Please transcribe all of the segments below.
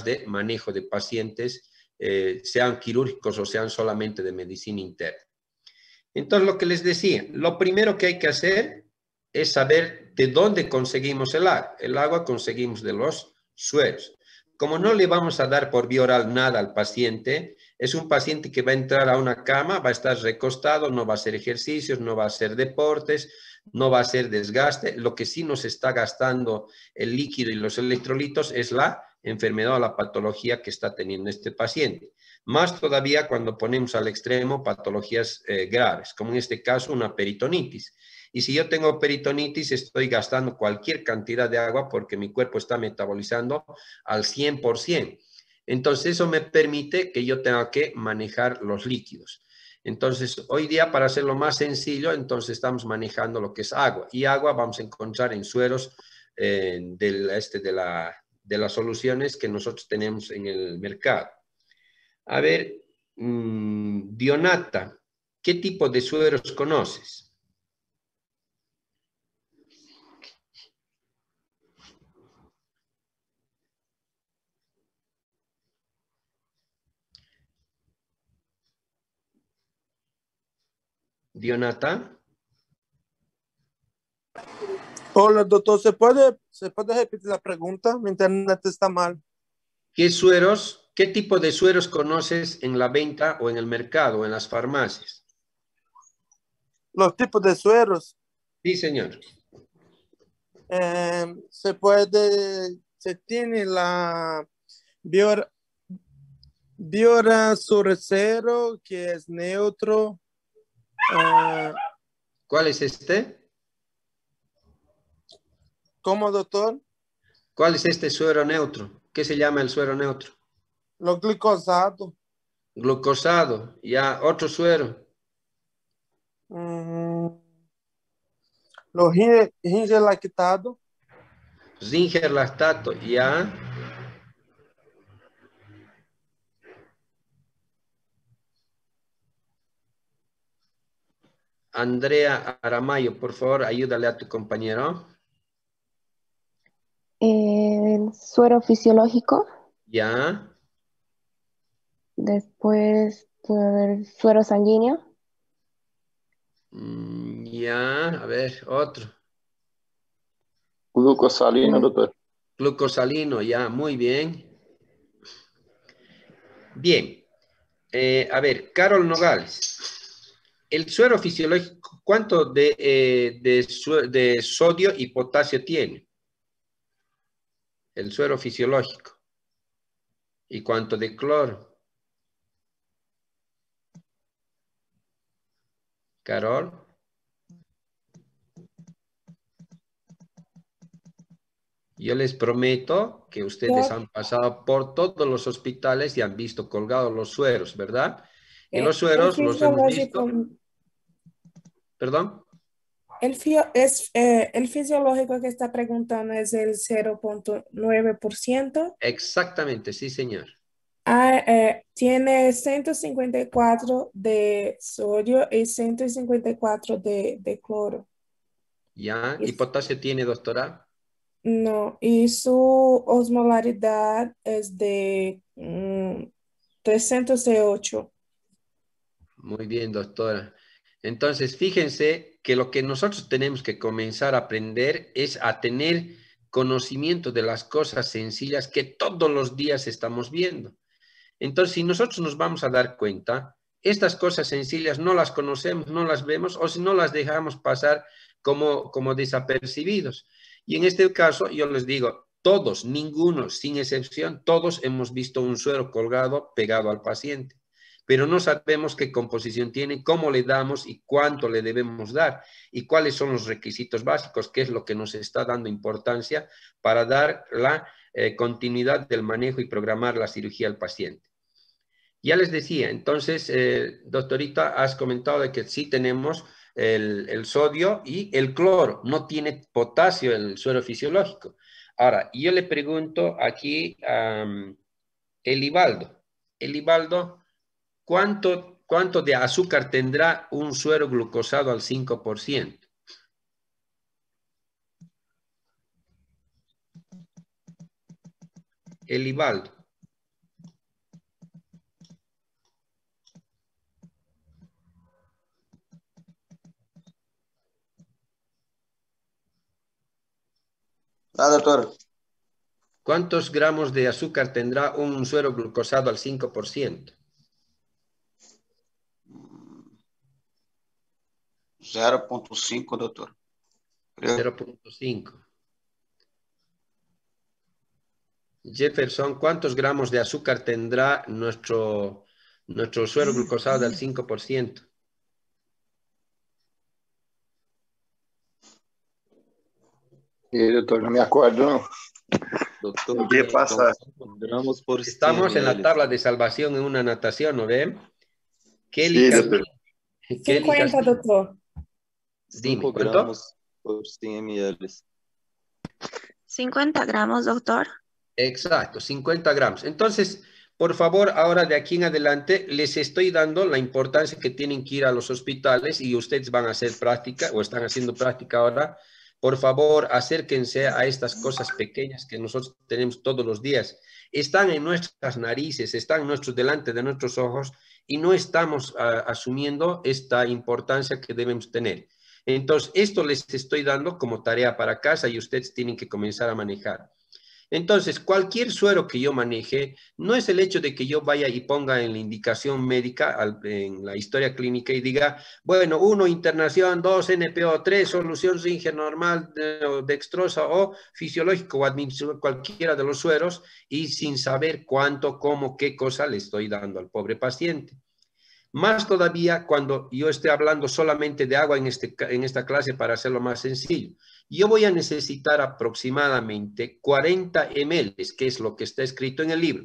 de manejo de pacientes, sean quirúrgicos o sean solamente de medicina interna. Entonces, lo que les decía, lo primero que hay que hacer es saber de dónde conseguimos el agua. El agua conseguimos de los sueros. Como no le vamos a dar por vía oral nada al paciente, es un paciente que va a entrar a una cama, va a estar recostado, no va a hacer ejercicios, no va a hacer deportes, no va a hacer desgaste. Lo que sí nos está gastando el líquido y los electrolitos es la enfermedad o la patología que está teniendo este paciente. Más todavía cuando ponemos al extremo patologías graves, como en este caso una peritonitis. Y si yo tengo peritonitis, estoy gastando cualquier cantidad de agua porque mi cuerpo está metabolizando al 100%. Entonces, eso me permite que yo tenga que manejar los líquidos. Entonces, hoy día, para hacerlo más sencillo, entonces estamos manejando lo que es agua. Y agua vamos a encontrar en sueros de las soluciones que nosotros tenemos en el mercado. A ver, Dionata, ¿qué tipo de sueros conoces? Dionata. Hola, doctor. ¿Se puede repetir la pregunta? Mi internet está mal. ¿Qué tipo de sueros conoces en la venta o en el mercado o en las farmacias? Los tipos de sueros. Sí, señor. Se tiene la Biora sobre cero, que es neutro. ¿Cuál es este? ¿Cómo, doctor? ¿Cuál es este suero neutro? ¿Qué se llama el suero neutro? Los glicosados. Glucosado, ya, otro suero. Los Ringer lactado. Zinger lactato, ya. Andrea Aramayo, por favor, ayúdale a tu compañero. El suero fisiológico. Ya. Después puede haber suero sanguíneo. Ya, a ver, otro. Glucosalino, doctor. Glucosalino, ya, muy bien. Bien. A ver, Carol Nogales. El suero fisiológico, ¿cuánto de sodio y potasio tiene? El suero fisiológico. ¿Y cuánto de cloro? Carol. Yo les prometo que ustedes han pasado por todos los hospitales y han visto colgados los sueros, ¿verdad? Y los sueros los hemos visto. ¿Perdón? El fisiológico que está preguntando es el 0.9%. Exactamente, sí, señor. Tiene 154 de sodio y 154 de cloro. Ya, ¿y potasio tiene, doctora? No, y su osmolaridad es de 308. Muy bien, doctora. Entonces, fíjense que lo que nosotros tenemos que comenzar a aprender es a tener conocimiento de las cosas sencillas que todos los días estamos viendo. Entonces, si nosotros nos vamos a dar cuenta, estas cosas sencillas no las conocemos, no las vemos o si no las dejamos pasar como desapercibidos. Y en este caso, yo les digo, todos, ninguno, sin excepción, todos hemos visto un suero colgado pegado al paciente, pero no sabemos qué composición tiene, cómo le damos y cuánto le debemos dar y cuáles son los requisitos básicos, que es lo que nos está dando importancia para dar la continuidad del manejo y programar la cirugía al paciente. Ya les decía, entonces, doctorita, has comentado de que sí tenemos el sodio y el cloro, no tiene potasio el suero fisiológico. Ahora, yo le pregunto aquí a Elibaldo. Elibaldo, ¿cuánto de azúcar tendrá un suero glucosado al 5%? Elibaldo. doctor. ¿Cuántos gramos de azúcar tendrá un suero glucosado al 5%? 0.5, doctor. Creo. 0.5. Jefferson, ¿cuántos gramos de azúcar tendrá nuestro suero glucosado al 5%? Doctor, no me acuerdo, ¿no? Doctor, ¿Qué pasa? gramos por Estamos 100 en la ml. tabla de salvación en una natación, ¿no ven? Kelly Sí, Castillo. doctor. Kelly 50, Castillo. doctor. Dime, 5 ¿cuánto? gramos por 100 ml. 50 gramos, doctor. Exacto, 50 gramos. Entonces, por favor, ahora de aquí en adelante les estoy dando la importancia que tienen que ir a los hospitales y ustedes van a hacer práctica o están haciendo práctica ahora. Por favor, acérquense a estas cosas pequeñas que nosotros tenemos todos los días. Están en nuestras narices, están delante de nuestros ojos y no estamos asumiendo esta importancia que debemos tener. Entonces, esto les estoy dando como tarea para casa y ustedes tienen que comenzar a manejar. Entonces, cualquier suero que yo maneje, no es el hecho de que yo vaya y ponga en la indicación médica, en la historia clínica y diga, bueno, 1 internación, 2 NPO, 3 solución Ringer normal, dextrosa o fisiológico o administración, cualquiera de los sueros, y sin saber cuánto, cómo, qué cosa le estoy dando al pobre paciente. Más todavía cuando yo esté hablando solamente de agua en esta clase para hacerlo más sencillo. Yo voy a necesitar aproximadamente 40 ml, que es lo que está escrito en el libro.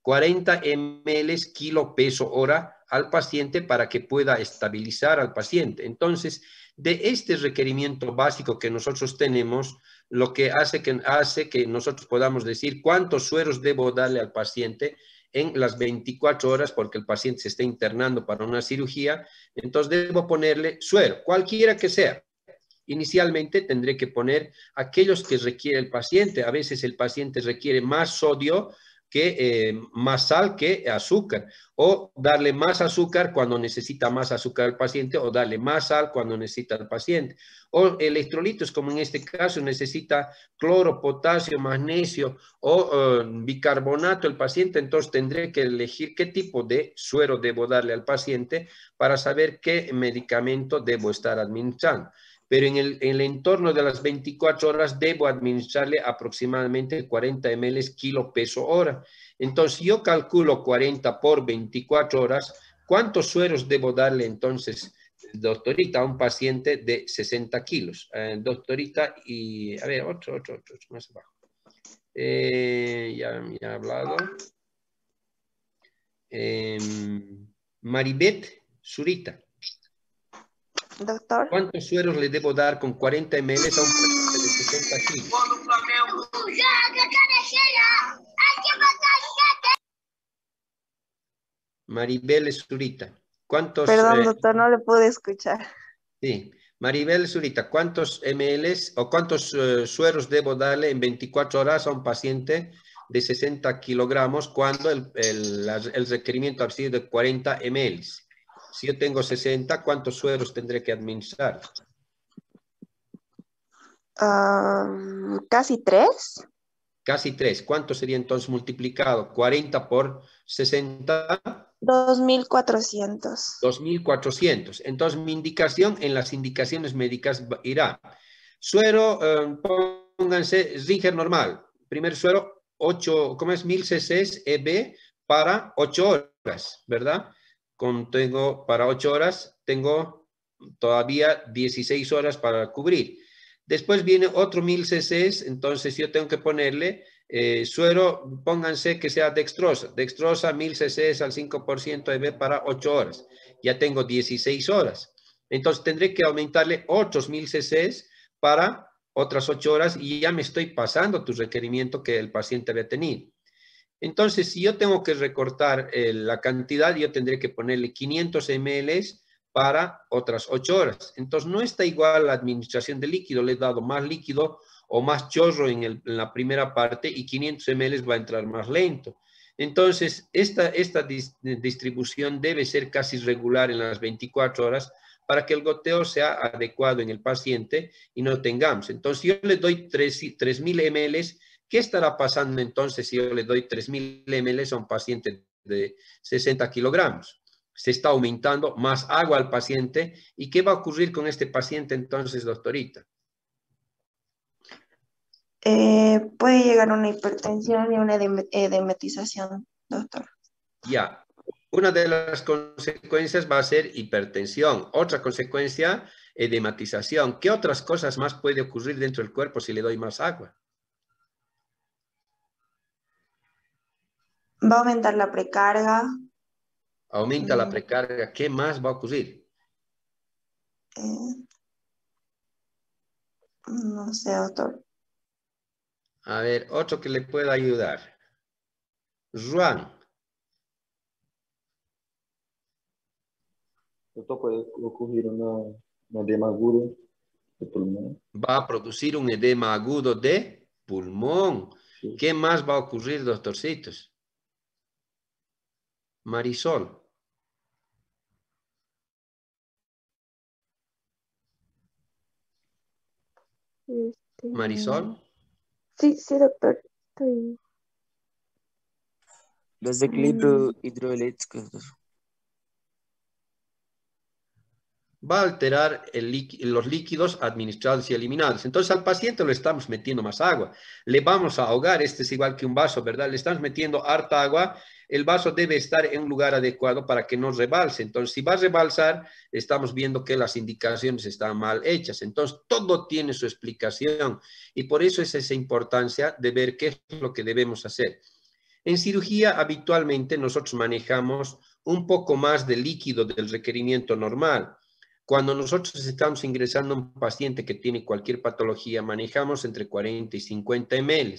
40 ml kilo peso hora al paciente para que pueda estabilizar al paciente. Entonces, de este requerimiento básico que nosotros tenemos, lo que hace que nosotros podamos decir cuántos sueros debo darle al paciente en las 24 horas porque el paciente se está internando para una cirugía, entonces debo ponerle suero, cualquiera que sea. Inicialmente tendré que poner aquellos que requiere el paciente. A veces el paciente requiere más sodio más sal que azúcar, o darle más azúcar cuando necesita más azúcar al paciente, o darle más sal cuando necesita el paciente, o electrolitos como en este caso necesita cloro, potasio, magnesio o bicarbonato el paciente, entonces tendré que elegir qué tipo de suero debo darle al paciente para saber qué medicamento debo estar administrando. Pero en el entorno de las 24 horas debo administrarle aproximadamente 40 ml kilo peso hora. Entonces yo calculo 40 por 24 horas, ¿cuántos sueros debo darle entonces, doctorita, a un paciente de 60 kilos? Doctorita, y a ver, otro, más abajo. Ya he hablado. Maribeth Zurita. Doctor. ¿Cuántos sueros le debo dar con 40 ml a un paciente de 60 kilos? Maribel Zurita. ¿Cuántos? Perdón, doctor, no le pude escuchar. Sí. Maribel Zurita, ¿cuántos ml o cuántos sueros debo darle en 24 horas a un paciente de 60 kilogramos cuando el requerimiento ha sido de 40 ml? Si yo tengo 60, ¿cuántos sueros tendré que administrar? Casi 3. Casi 3. ¿Cuánto sería entonces multiplicado? 40 por 60. 2.400. 2.400. Entonces mi indicación en las indicaciones médicas irá. Suero, pónganse Ringer normal. Primer suero, 1000 cc EB para 8 horas, ¿verdad? Tengo para 8 horas, tengo todavía 16 horas para cubrir. Después viene otro 1000 cc, entonces yo tengo que ponerle suero, pónganse que sea dextrosa. Dextrosa 1000 cc al 5% EB para 8 horas. Ya tengo 16 horas. Entonces tendré que aumentarle otros 1000 cc para otras 8 horas y ya me estoy pasando tu requerimiento que el paciente había tenido. Entonces, si yo tengo que recortar la cantidad, yo tendré que ponerle 500 ml para otras 8 horas. Entonces, no está igual la administración de líquido. Le he dado más líquido o más chorro en la primera parte y 500 ml va a entrar más lento. Entonces, esta distribución debe ser casi regular en las 24 horas para que el goteo sea adecuado en el paciente y no tengamos. Entonces, yo le doy 3.000 ml. ¿Qué estará pasando entonces si yo le doy 3.000 ml a un paciente de 60 kilogramos? Se está aumentando más agua al paciente. ¿Y qué va a ocurrir con este paciente entonces, doctorita? Puede llegar a una hipertensión y una edematización, doctor. Ya. Una de las consecuencias va a ser hipertensión. Otra consecuencia, edematización. ¿Qué otras cosas más puede ocurrir dentro del cuerpo si le doy más agua? Va a aumentar la precarga. Aumenta la precarga. ¿Qué más va a ocurrir? No sé, doctor. A ver, otro que le pueda ayudar. Juan. Doctor, puede ocurrir un edema agudo de pulmón. Va a producir un edema agudo de pulmón. Sí. ¿Qué más va a ocurrir, doctorcitos? Marisol. Marisol. Sí, sí, doctor. Estoy... Desequilibrio hidroeléctrico. Va a alterar los líquidos administrados y eliminados. Entonces al paciente le estamos metiendo más agua. Le vamos a ahogar. Este es igual que un vaso, ¿verdad? Le estamos metiendo harta agua. El vaso debe estar en un lugar adecuado para que no rebalse. Entonces, si va a rebalsar, estamos viendo que las indicaciones están mal hechas. Entonces, todo tiene su explicación. Y por eso es esa importancia de ver qué es lo que debemos hacer. En cirugía, habitualmente, nosotros manejamos un poco más de líquido del requerimiento normal. Cuando nosotros estamos ingresando a un paciente que tiene cualquier patología, manejamos entre 40 y 50 ml.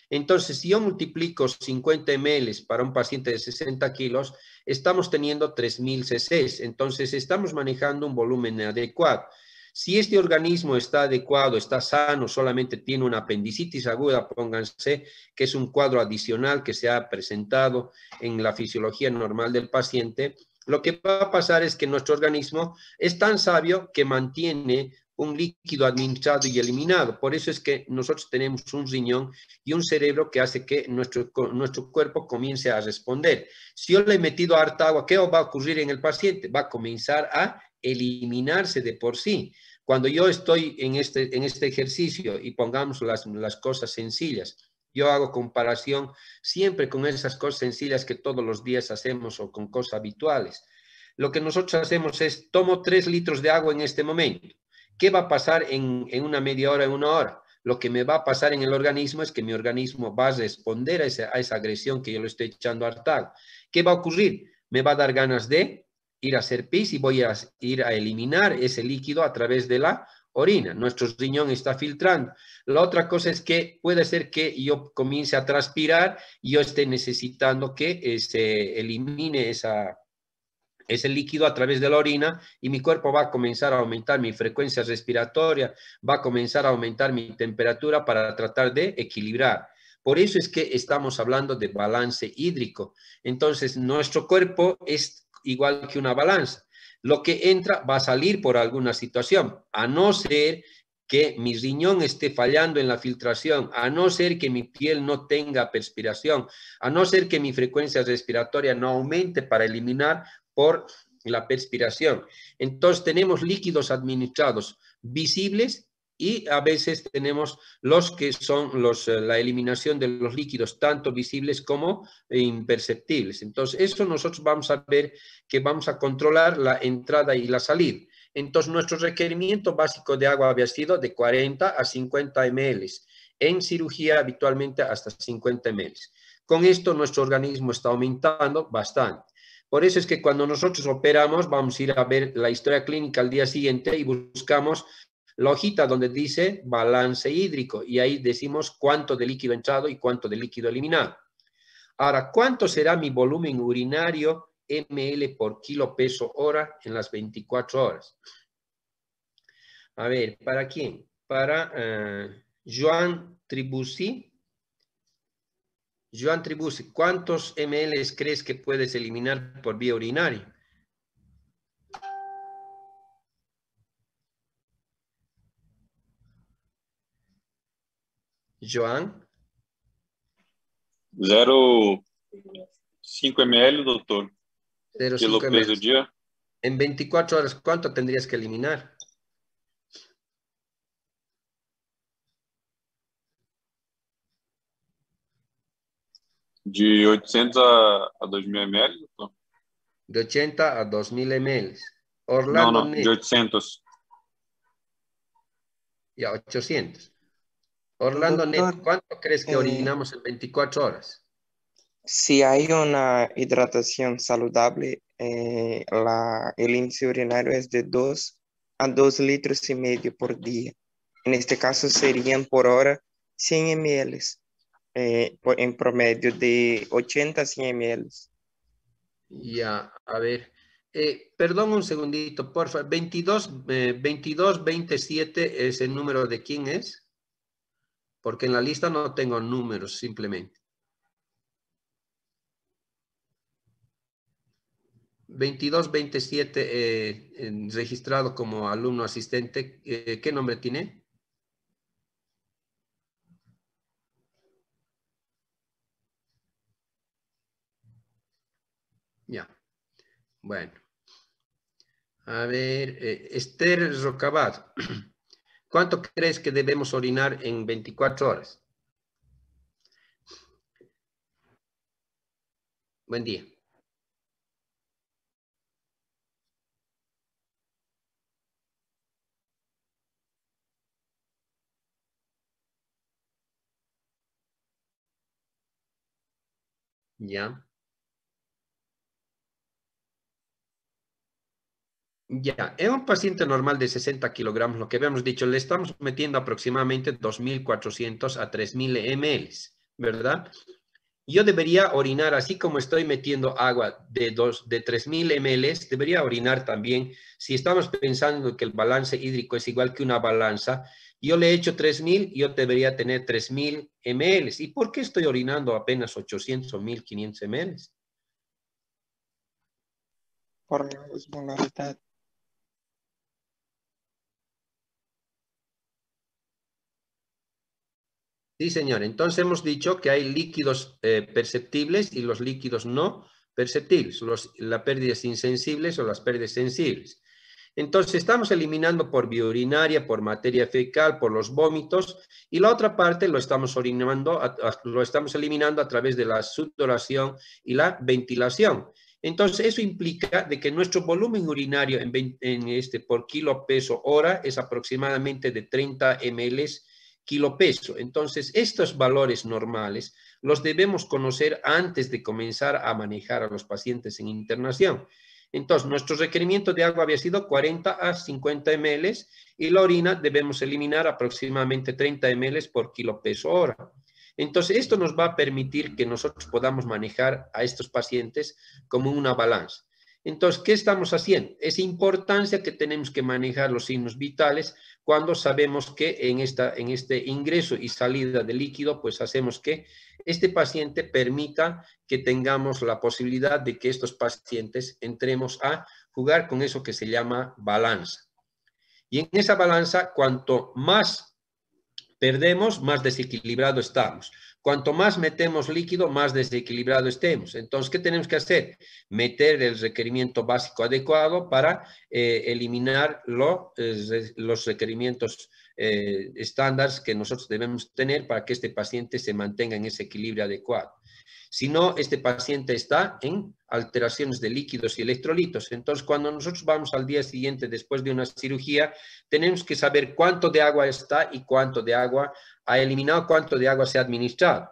Entonces, si yo multiplico 50 ml para un paciente de 60 kilos, estamos teniendo 3.000 cc. Entonces, estamos manejando un volumen adecuado. Si este organismo está adecuado, está sano, solamente tiene una apendicitis aguda, pónganse que es un cuadro adicional que se ha presentado en la fisiología normal del paciente, lo que va a pasar es que nuestro organismo es tan sabio que mantiene un líquido administrado y eliminado. Por eso es que nosotros tenemos un riñón y un cerebro que hace que nuestro cuerpo comience a responder. Si yo le he metido harta agua, ¿qué va a ocurrir en el paciente? Va a comenzar a eliminarse de por sí. Cuando yo estoy en este ejercicio y pongamos las cosas sencillas, yo hago comparación siempre con esas cosas sencillas que todos los días hacemos o con cosas habituales. Lo que nosotros hacemos es, tomo 3 litros de agua en este momento. ¿Qué va a pasar en una media hora, en una hora? Lo que me va a pasar en el organismo es que mi organismo va a responder a esa agresión que yo le estoy echando harta agua. ¿Qué va a ocurrir? Me va a dar ganas de ir a hacer pis y voy a ir a eliminar ese líquido a través de la orina. Nuestro riñón está filtrando. La otra cosa es que puede ser que yo comience a transpirar y yo esté necesitando que se elimine ese líquido a través de la orina y mi cuerpo va a comenzar a aumentar mi frecuencia respiratoria, va a comenzar a aumentar mi temperatura para tratar de equilibrar. Por eso es que estamos hablando de balance hídrico. Entonces, nuestro cuerpo es igual que una balanza. Lo que entra va a salir por alguna situación, a no ser que mi riñón esté fallando en la filtración, a no ser que mi piel no tenga perspiración, a no ser que mi frecuencia respiratoria no aumente para eliminar por la perspiración. Entonces tenemos líquidos administrados visibles y a veces tenemos los que son la eliminación de los líquidos tanto visibles como imperceptibles. Entonces eso nosotros vamos a ver que vamos a controlar la entrada y la salida. Entonces nuestro requerimiento básico de agua había sido de 40 a 50 ml. En cirugía habitualmente hasta 50 ml. Con esto nuestro organismo está aumentando bastante. Por eso es que cuando nosotros operamos, vamos a ir a ver la historia clínica al día siguiente y buscamos la hojita donde dice balance hídrico y ahí decimos cuánto de líquido entrado y cuánto de líquido eliminado. Ahora, ¿cuánto será mi volumen urinario ml por kilo peso hora en las 24 horas? A ver, ¿para quién? Para Joan Tribusi. Joan Tribusi, ¿cuántos ml crees que puedes eliminar por vía urinaria? Joan, 0,5 ml, doutor. 0,5 Quilo peso ml. dia. En 24 horas, ¿cuánto tendrías que eliminar? De 800 a 2.000 ml, doutor. De 80 a 2.000 ml. Não, Orlando não, de Net, 800. ya 800. Orlando Net, Doctor, ¿cuánto crees que eh, orinamos en 24 horas? si hay una hidratación saludable, el índice urinario es de 2 a 2,5 litros por día. En este caso serían por hora 100 ml, en promedio de 80 a 100 ml. Ya, a ver. Perdón un segundito, por favor. 2227 es el número de quién es. Porque en la lista no tengo números, simplemente. 2227 registrado como alumno asistente. ¿Qué nombre tiene? Ya. Bueno. A ver, Esther Rocabat. ¿Cuánto crees que debemos orinar en 24 horas? Buen día. Ya. Ya, en un paciente normal de 60 kilogramos, lo que habíamos dicho, le estamos metiendo aproximadamente 2.400 a 3.000 ml, ¿verdad? Yo debería orinar, así como estoy metiendo agua de 3.000 ml, debería orinar también. Si estamos pensando que el balance hídrico es igual que una balanza, yo le he hecho 3.000, yo debería tener 3.000 ml. ¿Y por qué estoy orinando apenas 800 o 1.500 ml? Por la osmolaridad. Sí, señor. Entonces hemos dicho que hay líquidos perceptibles y los líquidos no perceptibles, las pérdidas insensibles o las pérdidas sensibles. Entonces estamos eliminando por biourinaria, por materia fecal, por los vómitos, y la otra parte lo estamos eliminando a través de la sudoración y la ventilación. Entonces eso implica de que nuestro volumen urinario por kilo peso hora es aproximadamente de 30 ml kilo peso. Entonces, estos valores normales los debemos conocer antes de comenzar a manejar a los pacientes en internación. Entonces, nuestro requerimiento de agua había sido 40 a 50 ml y la orina debemos eliminar aproximadamente 30 ml por kilo peso hora. Entonces, esto nos va a permitir que nosotros podamos manejar a estos pacientes como una balanza. Entonces, ¿qué estamos haciendo? Es importancia que tenemos que manejar los signos vitales cuando sabemos que en este ingreso y salida de líquido, pues hacemos que este paciente permita que tengamos la posibilidad de que estos pacientes entremos a jugar con eso que se llama balanza. Y en esa balanza, cuanto más perdemos, más desequilibrado estamos. Cuanto más metemos líquido, más desequilibrado estemos. Entonces, ¿qué tenemos que hacer? Meter el requerimiento básico adecuado para eliminar los requerimientos estándares que nosotros debemos tener para que este paciente se mantenga en ese equilibrio adecuado. Si no, este paciente está en alteraciones de líquidos y electrolitos. Entonces, cuando nosotros vamos al día siguiente después de una cirugía, tenemos que saber cuánto de agua está y cuánto de agua ha eliminado, cuánto de agua se ha administrado.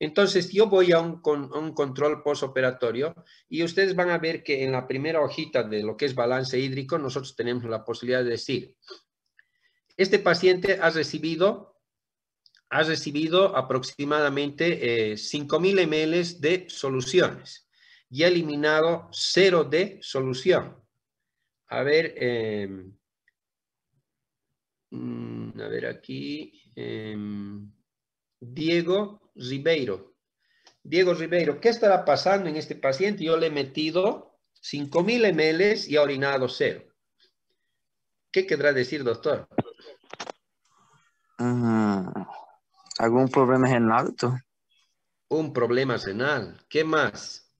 Entonces, yo voy a un control postoperatorio y ustedes van a ver que en la primera hojita de lo que es balance hídrico, nosotros tenemos la posibilidad de decir, este paciente ha recibido aproximadamente 5.000 ml de soluciones y ha eliminado 0 de solución. A ver aquí. Diego Ribeiro. Diego Ribeiro, ¿qué estará pasando en este paciente? Yo le he metido 5.000 ml y ha orinado 0. ¿Qué querrá decir, doctor? ¿Algún problema renal, doctor? Un problema renal. ¿Qué más?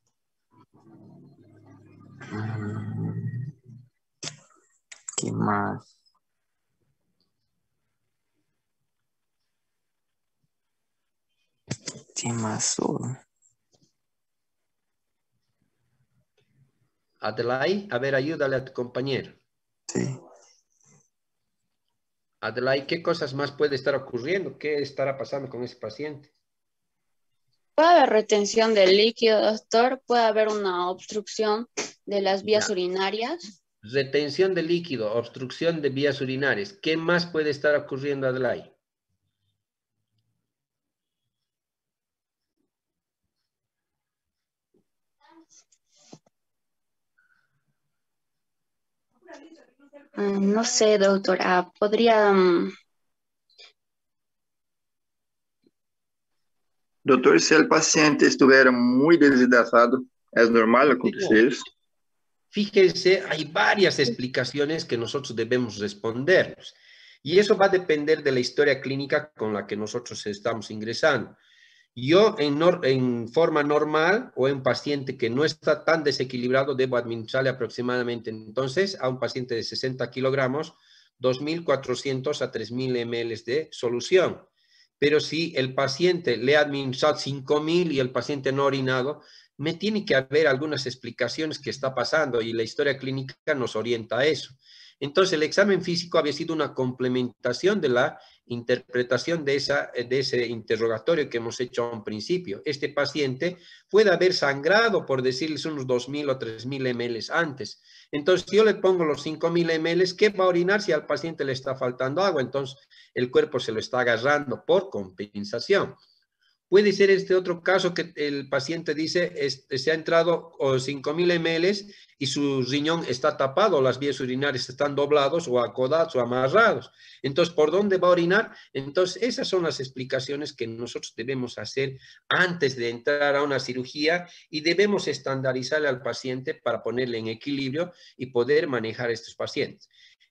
¿Qué más? ¿Qué más? Adelaide, a ver, ayúdale a tu compañero. Sí. Adelaide, ¿qué cosas más puede estar ocurriendo? ¿Qué estará pasando con ese paciente? Puede haber retención de líquido, doctor. Puede haber una obstrucción de las vías Ya. urinarias. Retención de líquido, obstrucción de vías urinarias. ¿Qué más puede estar ocurriendo, Adelaide? No sé, doctora. Podría... Doutor, se el paciente estuviera muy deshidratado, ¿es normal acontecer eso? Fíjense, hay varias explicaciones que nosotros debemos respondernos. Y eso va a depender de la historia clínica con la que nosotros estamos ingresando. Yo, en forma normal, o en un paciente que no está tan desequilibrado, debo administrarle aproximadamente, entonces, a un paciente de 60 kilogramos, 2.400 a 3.000 ml de solución. Pero si el paciente le ha administrado 5.000 y el paciente no ha orinado, me tiene que haber algunas explicaciones que está pasando y la historia clínica nos orienta a eso. Entonces, el examen físico había sido una complementación de la interpretación de ese interrogatorio que hemos hecho a un principio. Este paciente puede haber sangrado, por decirles, unos 2.000 o 3.000 ml antes. Entonces, yo le pongo los 5.000 ml, ¿qué va a orinar si al paciente le está faltando agua? Entonces, el cuerpo se lo está agarrando por compensación. Puede ser este otro caso que el paciente dice, se ha entrado 5.000 ml y su riñón está tapado, las vías urinarias están doblados o acodados o amarrados. Entonces, ¿por dónde va a orinar? Entonces, esas son las explicaciones que nosotros debemos hacer antes de entrar a una cirugía y debemos estandarizarle al paciente para ponerle en equilibrio y poder manejar a estos pacientes.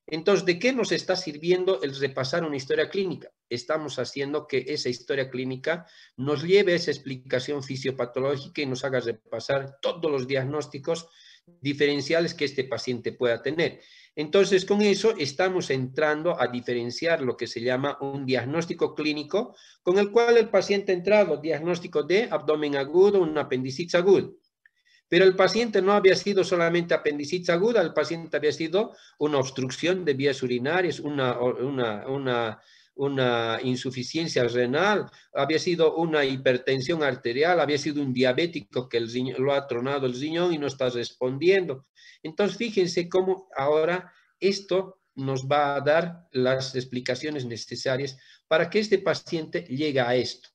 Entonces, ¿de qué nos está sirviendo el repasar una historia clínica? Estamos haciendo que esa historia clínica nos lleve a esa explicación fisiopatológica y nos haga repasar todos los diagnósticos diferenciales que este paciente pueda tener. Entonces, con eso estamos entrando a diferenciar lo que se llama un diagnóstico clínico, con el cual el paciente ha entrado diagnóstico de abdomen agudo, una apendicitis aguda. Pero el paciente no había sido solamente apendicitis aguda, el paciente había sido una obstrucción de vías urinarias, una insuficiencia renal, había sido una hipertensión arterial, había sido un diabético que lo ha tronado el riñón y no está respondiendo. Entonces, fíjense cómo ahora esto nos va a dar las explicaciones necesarias para que este paciente llegue a esto.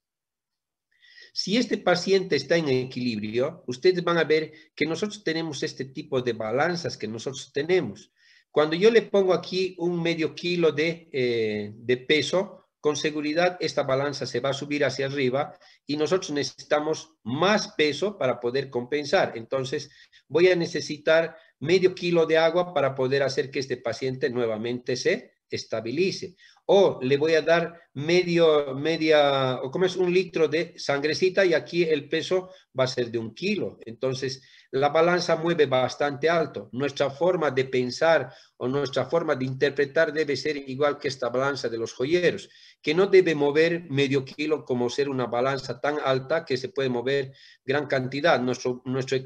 Si este paciente está en equilibrio, ustedes van a ver que nosotros tenemos este tipo de balanzas que nosotros tenemos. Cuando yo le pongo aquí un medio kilo de peso, con seguridad esta balanza se va a subir hacia arriba y nosotros necesitamos más peso para poder compensar. Entonces, voy a necesitar medio kilo de agua para poder hacer que este paciente nuevamente se estabilice. O le voy a dar un litro de sangrecita y aquí el peso va a ser de 1 kilo. Entonces, la balanza mueve bastante alto. Nuestra forma de pensar o nuestra forma de interpretar debe ser igual que esta balanza de los joyeros, que no debe mover medio kilo como ser una balanza tan alta que se puede mover gran cantidad. Nuestro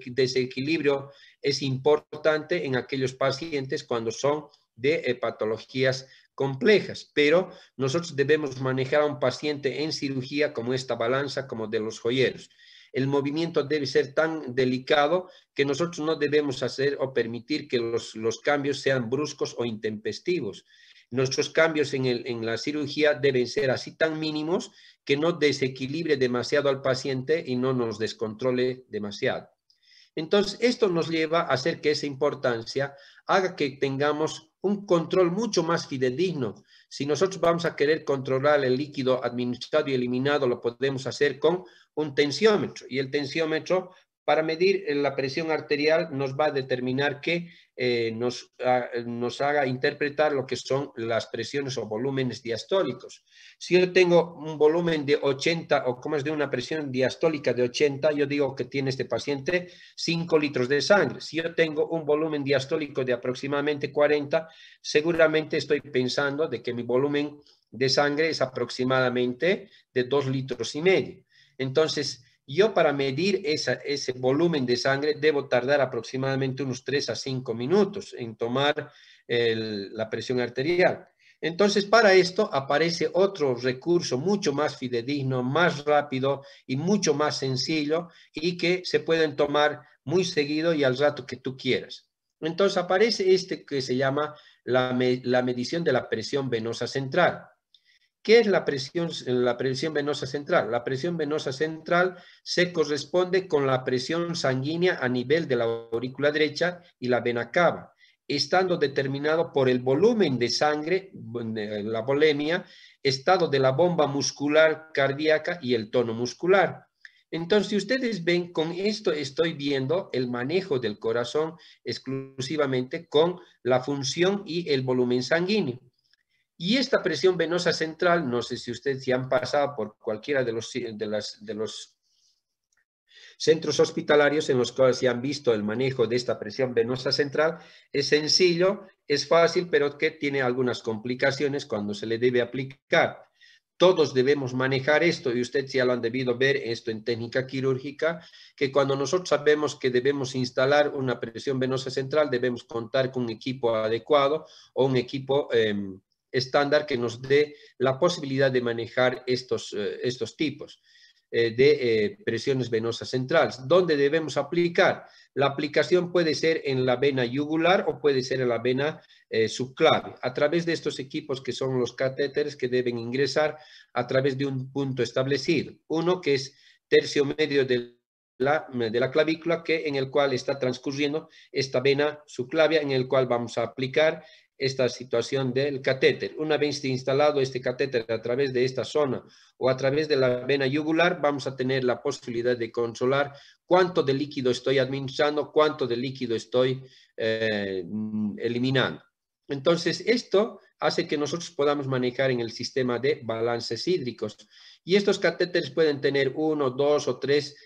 desequilibrio es importante en aquellos pacientes cuando son de patologías complejas, pero nosotros debemos manejar a un paciente en cirugía como esta balanza, como de los joyeros. El movimiento debe ser tan delicado que nosotros no debemos hacer o permitir que los cambios sean bruscos o intempestivos. Nuestros cambios en la cirugía deben ser así tan mínimos que no desequilibre demasiado al paciente y no nos descontrole demasiado. Entonces, esto nos lleva a hacer que esa importancia haga que tengamos un control mucho más fidedigno. Si nosotros vamos a querer controlar el líquido administrado y eliminado, lo podemos hacer con un tensiómetro. Y el tensiómetro para medir la presión arterial nos va a determinar que nos haga interpretar lo que son las presiones o volúmenes diastólicos. Si yo tengo un volumen de 80 o como es de una presión diastólica de 80, yo digo que tiene este paciente 5 litros de sangre. Si yo tengo un volumen diastólico de aproximadamente 40, seguramente estoy pensando de que mi volumen de sangre es aproximadamente de 2,5 litros. Entonces, yo para medir ese volumen de sangre debo tardar aproximadamente unos 3 a 5 minutos en tomar la presión arterial. Entonces, para esto aparece otro recurso mucho más fidedigno, más rápido y mucho más sencillo y que se pueden tomar muy seguido y al rato que tú quieras. Entonces, aparece este que se llama la medición de la presión venosa central. ¿Qué es la presión venosa central? La presión venosa central se corresponde con la presión sanguínea a nivel de la aurícula derecha y la vena cava, estando determinado por el volumen de sangre, la volemia, estado de la bomba muscular cardíaca y el tono muscular. Entonces, si ustedes ven, con esto estoy viendo el manejo del corazón exclusivamente con la función y el volumen sanguíneo. Y esta presión venosa central, no sé si ustedes ya han pasado por cualquiera de los centros hospitalarios en los cuales se han visto el manejo de esta presión venosa central, es sencillo, es fácil, pero que tiene algunas complicaciones cuando se le debe aplicar. Todos debemos manejar esto y ustedes ya lo han debido ver esto en técnica quirúrgica, que cuando nosotros sabemos que debemos instalar una presión venosa central, debemos contar con un equipo adecuado o un equipo estándar que nos dé la posibilidad de manejar estos tipos de presiones venosas centrales. ¿Dónde debemos aplicar? La aplicación puede ser en la vena yugular o puede ser en la vena subclavia, a través de estos equipos que son los catéteres que deben ingresar a través de un punto establecido. Uno que es tercio medio de la clavícula, en el cual está transcurriendo esta vena subclavia, en el cual vamos a aplicar esta situación del catéter. Una vez instalado este catéter a través de esta zona o a través de la vena yugular, vamos a tener la posibilidad de controlar cuánto de líquido estoy administrando, cuánto de líquido estoy eliminando. Entonces, esto hace que nosotros podamos manejar en el sistema de balances hídricos. Y estos catéteres pueden tener 1, 2 o 3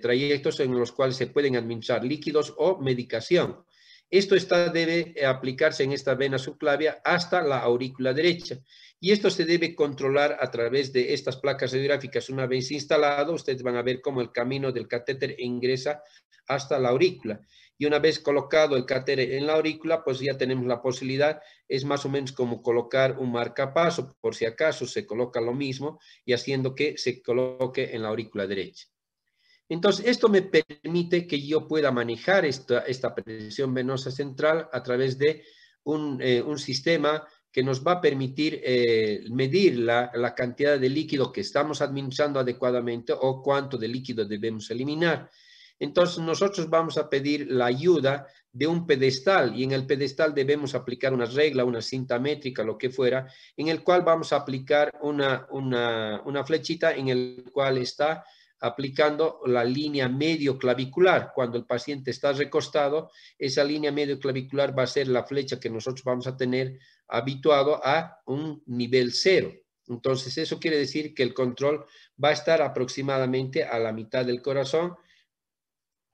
trayectos en los cuales se pueden administrar líquidos o medicación. Esto debe aplicarse en esta vena subclavia hasta la aurícula derecha. Y esto se debe controlar a través de estas placas radiográficas. Una vez instalado, ustedes van a ver cómo el camino del catéter ingresa hasta la aurícula. Y una vez colocado el catéter en la aurícula, pues ya tenemos la posibilidad, es más o menos como colocar un marcapaso, por si acaso se coloca lo mismo y haciendo que se coloque en la aurícula derecha. Entonces, esto me permite que yo pueda manejar esta presión venosa central a través de un sistema que nos va a permitir medir la cantidad de líquido que estamos administrando adecuadamente o cuánto de líquido debemos eliminar. Entonces, nosotros vamos a pedir la ayuda de un pedestal y en el pedestal debemos aplicar una regla, una cinta métrica, lo que fuera, en el cual vamos a aplicar una flechita en el cual está aplicando la línea medio clavicular. Cuando el paciente está recostado, esa línea medio clavicular va a ser la flecha que nosotros vamos a tener habituado a un nivel 0. Entonces, eso quiere decir que el control va a estar aproximadamente a la mitad del corazón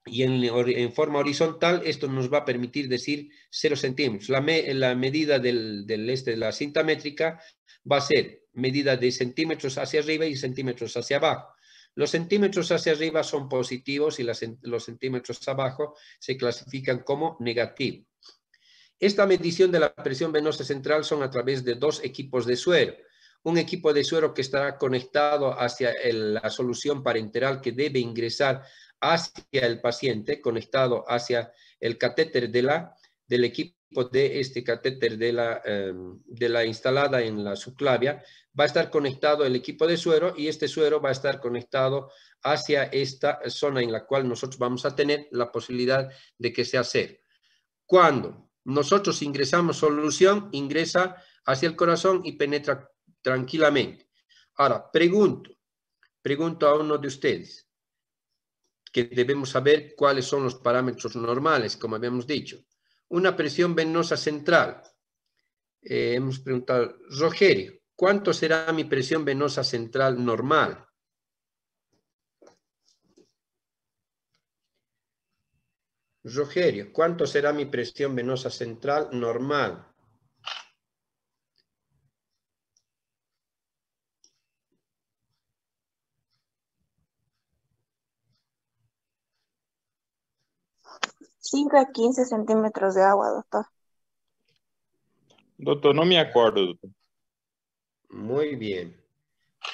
y en forma horizontal esto nos va a permitir decir 0 centímetros. La medida de la cinta métrica va a ser medida de centímetros hacia arriba y centímetros hacia abajo. Los centímetros hacia arriba son positivos y los centímetros abajo se clasifican como negativos. Esta medición de la presión venosa central son a través de 2 equipos de suero. Un equipo de suero que estará conectado hacia la solución parenteral que debe ingresar hacia el paciente, conectado hacia el catéter del equipo de este catéter de la instalada en la subclavia. Va a estar conectado el equipo de suero y este suero va a estar conectado hacia esta zona en la cual nosotros vamos a tener la posibilidad de que sea 0. Cuando nosotros ingresamos solución, ingresa hacia el corazón y penetra tranquilamente. Ahora, pregunto a uno de ustedes. que debemos saber cuáles son los parámetros normales, como habíamos dicho. Una presión venosa central. Hemos preguntado, Rogerio, ¿cuánto será mi presión venosa central normal? Rogerio, ¿cuánto será mi presión venosa central normal? Cinco a 15 centímetros de agua, doctor. Doutor, não me acordo, doutor. Muy bien.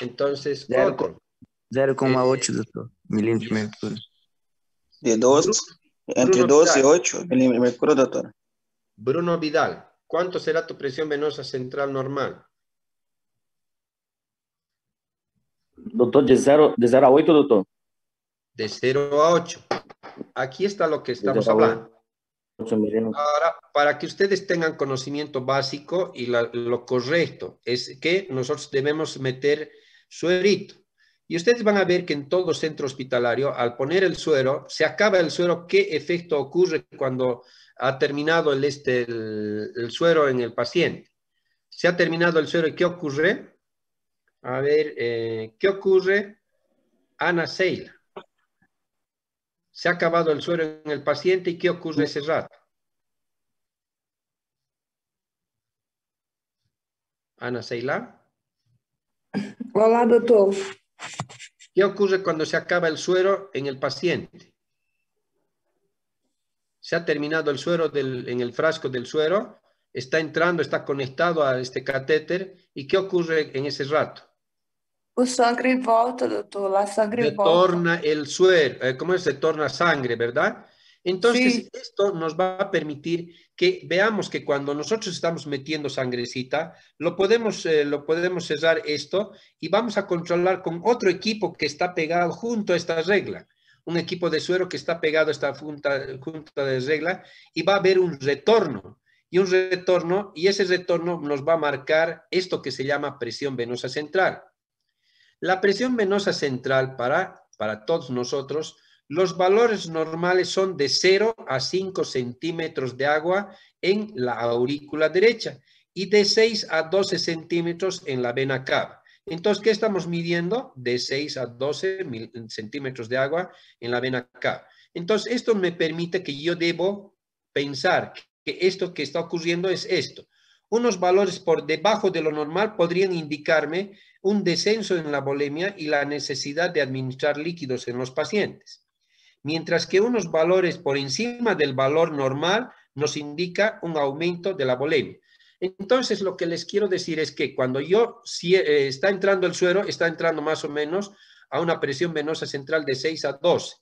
Entonces, Zero otro. 0,8, doutor. Milímetro de mercúrio. De 2, entre Bruno 2 y Vidal. 8 milímetros de mercurio, doctor. Bruno Vidal, ¿cuánto será tu presión venosa central normal? Doutor, de 0 a 8, doutor? De 0 a 8. Aquí está lo que estamos De 0 a hablando. 8 milímetros. Ahora, para que ustedes tengan conocimiento básico y lo correcto, es que nosotros debemos meter suerito. Y ustedes van a ver que en todo centro hospitalario, al poner el suero, se acaba el suero. ¿Qué efecto ocurre cuando ha terminado el suero en el paciente? Se ha terminado el suero y ¿qué ocurre? A ver, ¿qué ocurre? Ana Seila. Se ha acabado el suero en el paciente y ¿qué ocurre ese rato? Ana Seila. Olá, doutor. ¿Qué ocurre cuando se acaba el suero en el paciente? Se ha terminado el suero en el frasco del suero, está entrando, está conectado a este catéter, ¿y qué ocurre en ese rato? O sangue volta, doutor. A sangre volta. Retorna el suero, ¿cómo es? Retorna sangre, ¿verdad? Entonces, Sí. esto nos va a permitir que veamos que cuando nosotros estamos metiendo sangrecita, lo podemos cerrar esto y vamos a controlar con otro equipo que está pegado junto a esta regla. Un equipo de suero que está pegado a esta junta de regla y va a haber un retorno. Y ese retorno nos va a marcar esto que se llama presión venosa central. La presión venosa central para todos nosotros, los valores normales son de 0 a 5 centímetros de agua en la aurícula derecha y de 6 a 12 centímetros en la vena cava. Entonces, ¿qué estamos midiendo? De 6 a 12 centímetros de agua en la vena cava. Entonces, esto me permite que yo debo pensar que esto que está ocurriendo es esto. Unos valores por debajo de lo normal podrían indicarme un descenso en la volemia y la necesidad de administrar líquidos en los pacientes. Mientras que unos valores por encima del valor normal nos indica un aumento de la volemia. Entonces, lo que les quiero decir es que cuando está entrando el suero, está entrando más o menos a una presión venosa central de 6 a 12.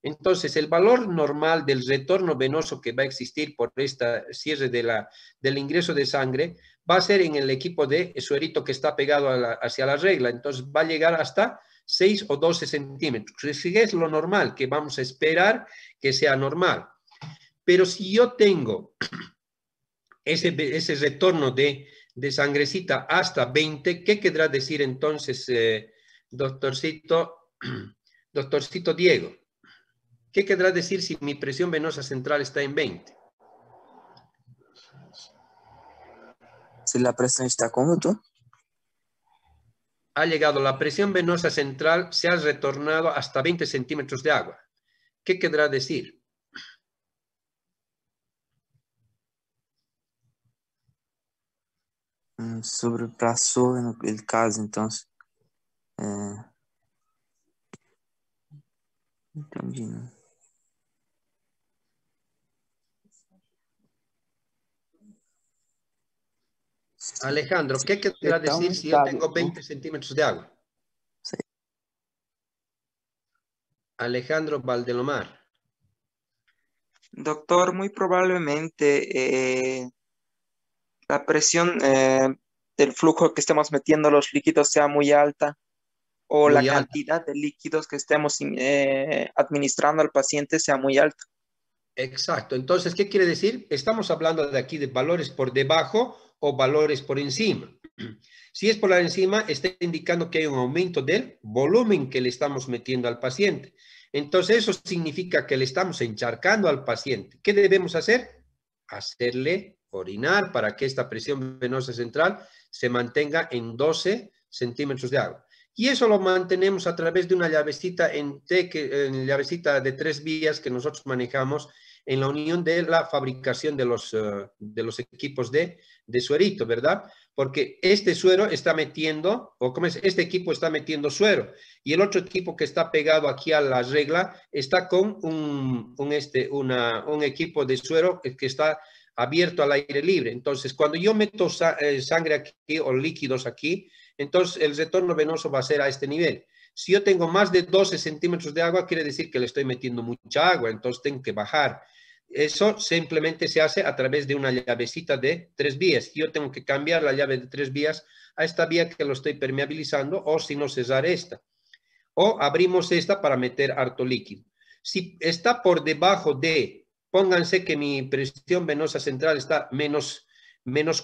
Entonces, el valor normal del retorno venoso que va a existir por este cierre del ingreso de sangre va a ser en el equipo de suerito que está pegado hacia la regla. Entonces, va a llegar hasta 6 o 12 centímetros. Si es lo normal, que vamos a esperar que sea normal. Pero si yo tengo ese retorno de sangrecita hasta 20, ¿qué querrá decir entonces, doctorcito Diego? ¿Qué querrá decir si mi presión venosa central está en 20? Si la presión está como, doctor. Ha llegado la presión venosa central, se ha retornado hasta 20 centímetros de agua. ¿Qué querrá decir? Sobrepasó en el caso, entonces. Entendi, ¿no? Alejandro, ¿qué querrá decir si yo tengo 20 centímetros de agua? Sí. Alejandro Valdelomar. Doctor, muy probablemente la presión del flujo que estemos metiendo los líquidos sea muy alta o la cantidad de líquidos que estemos administrando al paciente sea muy alta. Exacto. Entonces, ¿qué quiere decir? Estamos hablando de aquí de valores por debajo o valores por encima. Si es por encima, está indicando que hay un aumento del volumen que le estamos metiendo al paciente. Entonces eso significa que le estamos encharcando al paciente. ¿Qué debemos hacer? Hacerle orinar para que esta presión venosa central se mantenga en 12 centímetros de agua. Y eso lo mantenemos a través de una llavecita llavecita de 3 vías que nosotros manejamos en la unión de la fabricación de los equipos de suerito, ¿verdad? Porque este suero está metiendo, este equipo está metiendo suero, y el otro equipo que está pegado aquí a la regla está con un equipo de suero que está abierto al aire libre. Entonces, cuando yo meto sangre aquí o líquidos aquí, entonces el retorno venoso va a ser a este nivel. Si yo tengo más de 12 centímetros de agua, quiere decir que le estoy metiendo mucha agua, entonces tengo que bajar. Eso simplemente se hace a través de una llavecita de 3 vías. Yo tengo que cambiar la llave de 3 vías a esta vía que lo estoy permeabilizando, o si no, cerrar esta. O abrimos esta para meter harto líquido. Si está por debajo de, pónganse que mi presión venosa central está menos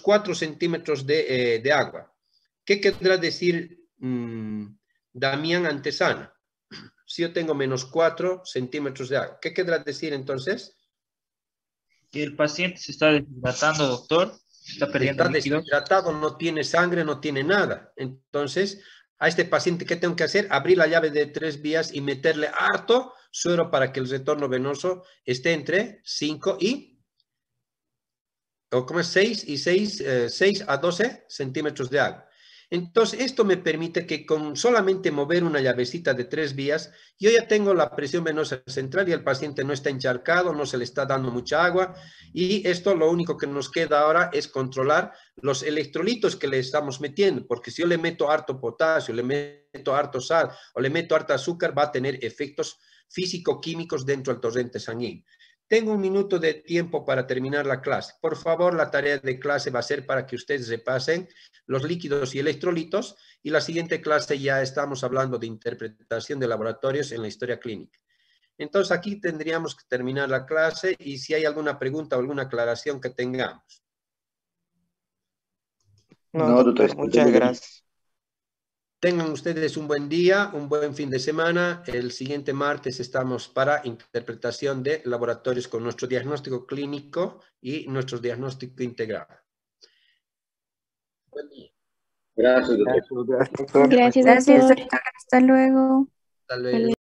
4 centímetros de agua. ¿Qué querrá decir Damián Antesana? Si yo tengo menos 4 centímetros de agua, ¿qué querrá decir entonces? Que el paciente se está deshidratando, doctor. Está perdiendo líquido. Está deshidratado, no tiene sangre, no tiene nada. Entonces, a este paciente, ¿qué tengo que hacer? Abrir la llave de 3 vías y meterle harto suero para que el retorno venoso esté entre 5 y... o como es 6 a 12 centímetros de agua. Entonces, esto me permite que con solamente mover una llavecita de 3 vías, yo ya tengo la presión venosa central y el paciente no está encharcado, no se le está dando mucha agua, y esto lo único que nos queda ahora es controlar los electrolitos que le estamos metiendo, porque si yo le meto harto potasio, le meto harto sal o le meto harto azúcar, va a tener efectos físico-químicos dentro del torrente sanguíneo. Tengo 1 minuto de tiempo para terminar la clase. Por favor, la tarea de clase va a ser para que ustedes repasen los líquidos y electrolitos, y la siguiente clase ya estamos hablando de interpretación de laboratorios en la historia clínica. Entonces, aquí tendríamos que terminar la clase, y si hay alguna pregunta o alguna aclaración que tengamos. No, doctor, muchas gracias. Tengan ustedes un buen día, un buen fin de semana. El siguiente martes estamos para interpretación de laboratorios con nuestro diagnóstico clínico y nuestro diagnóstico integral. Buen día. Gracias, doctor. Gracias, doctor. Hasta luego. Hasta luego.